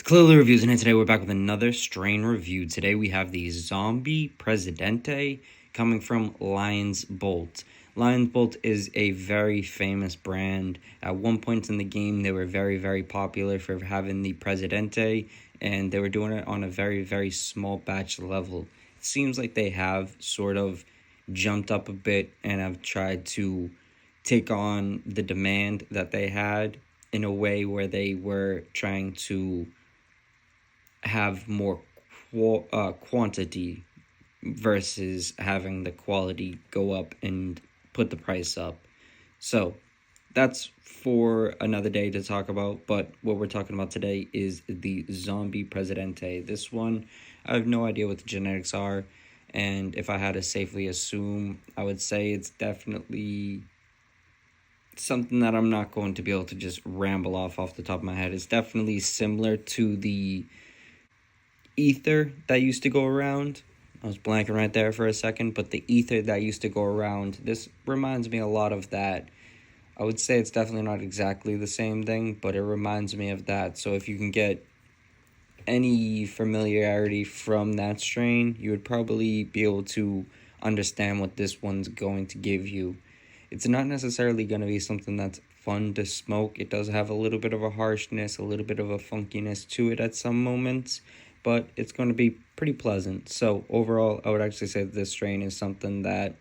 Clearly Reviews, and today we're back with another strain review. Today we have the Zombie Presidente coming from Boldt. Boldt is a very famous brand. At one point in the game, they were very, very popular for having the Presidente, and they were doing it on a very, very small batch level. It seems like they have sort of jumped up a bit and have tried to take on the demand that they had in a way where they were trying to have more quantity versus having the quality go up and put the price up. So that's for another day to talk about, but what we're talking about today is the Zombie Presidente. This one, I have no idea what the genetics are, and if I had to safely assume, I would say it's definitely something that I'm not going to be able to just ramble off the top of my head. It's definitely similar to the ether that used to go around. I was blanking right there for a second, but the ether that used to go around, this reminds me a lot of that. I would say it's definitely not exactly the same thing, but it reminds me of that. So if you can get any familiarity from that strain, you would probably be able to understand what this one's going to give you. It's not necessarily going to be something that's fun to smoke. It does have a little bit of a harshness, a little bit of a funkiness to it at some moments, but it's going to be pretty pleasant. So overall, I would actually say that this strain is something that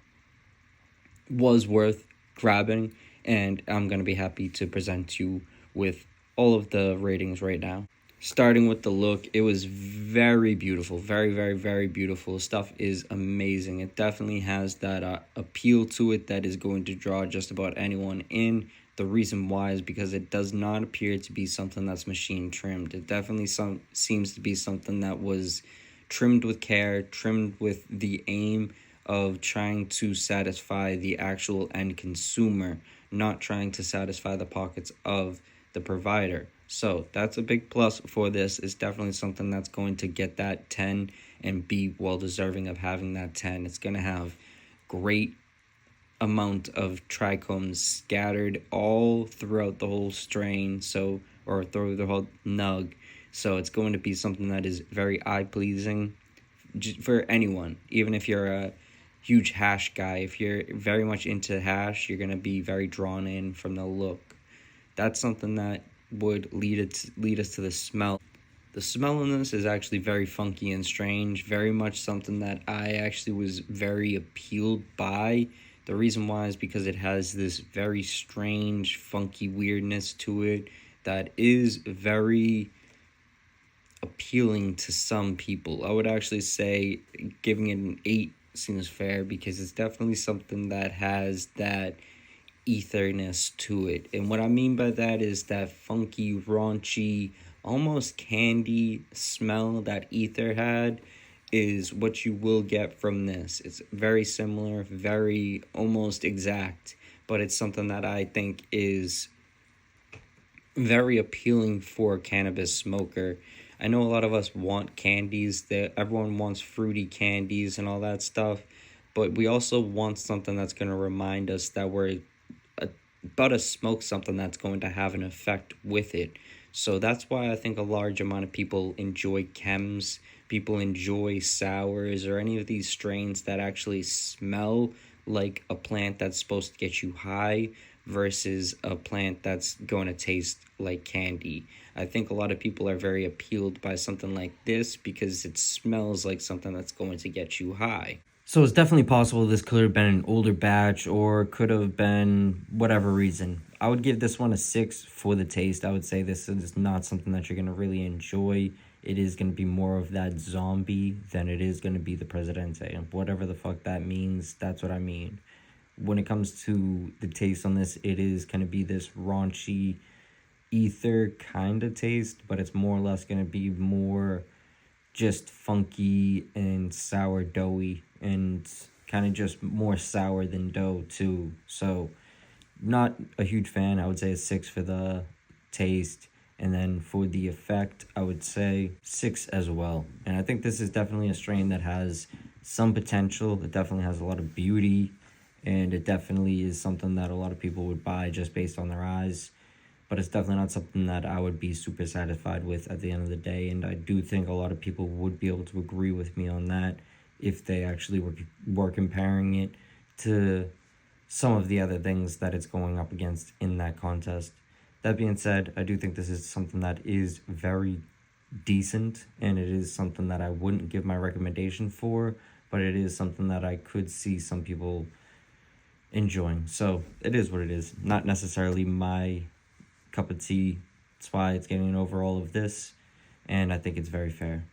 was worth grabbing, and I'm going to be happy to present you with all of the ratings right now. Starting with the look, it was very beautiful, very, very, very beautiful. Stuff is amazing. It definitely has that appeal to it that is going to draw just about anyone in. The reason why is because it does not appear to be something that's machine trimmed. It definitely seems to be something that was trimmed with care, trimmed with the aim of trying to satisfy the actual end consumer, not trying to satisfy the pockets of the provider. So that's a big plus for this. It's definitely something that's going to get that 10 and be well deserving of having that 10. It's going to have great amount of trichomes scattered all throughout the whole strain, or through the whole nug. So it's going to be something that is very eye pleasing for anyone, even if you're a huge hash guy. If you're very much into hash, you're going to be very drawn in from the look. That's something that would lead us to the smell. The smell in this is actually very funky and strange, very much something that I actually was very appealed by. The reason why is because it has this very strange, funky weirdness to it that is very appealing to some people. I would actually say giving it an 8 seems fair, because it's definitely something that has that etherness to it. And what I mean by that is that funky, raunchy, almost candy smell that ether had is what you will get from this. It's very similar, very almost exact, but it's something that I think is very appealing for a cannabis smoker. I know a lot of us want candies, that everyone wants fruity candies and all that stuff, but we also want something that's going to remind us that we're about to smoke something that's going to have an effect with it. So that's why I think a large amount of people enjoy chems, people enjoy sours, or any of these strains that actually smell like a plant that's supposed to get you high versus a plant that's going to taste like candy. I think a lot of people are very appealed by something like this because it smells like something that's going to get you high. So it's definitely possible this could have been an older batch, or could have been whatever reason. I would give this one a 6 for the taste. I would say this is not something that you're going to really enjoy. It is going to be more of that zombie than it is going to be the Presidente. And whatever the fuck that means, that's what I mean. When it comes to the taste on this, it is going to be this raunchy ether kind of taste, but it's more or less going to be more just funky and sourdoughy, and kind of just more sour than dough too. So not a huge fan. I would say a 6 for the taste, and then for the effect, I would say 6 as well. And I think this is definitely a strain that has some potential. It definitely has a lot of beauty, and it definitely is something that a lot of people would buy just based on their eyes. but it's definitely not something that I would be super satisfied with at the end of the day. And I do think a lot of people would be able to agree with me on that if they actually were comparing it to some of the other things that it's going up against in that contest. That being said, I do think this is something that is very decent, and it is something that I wouldn't give my recommendation for, but it is something that I could see some people enjoying. So it is what it is. Not necessarily my cup of tea. That's why it's getting an overall of this, and I think it's very fair.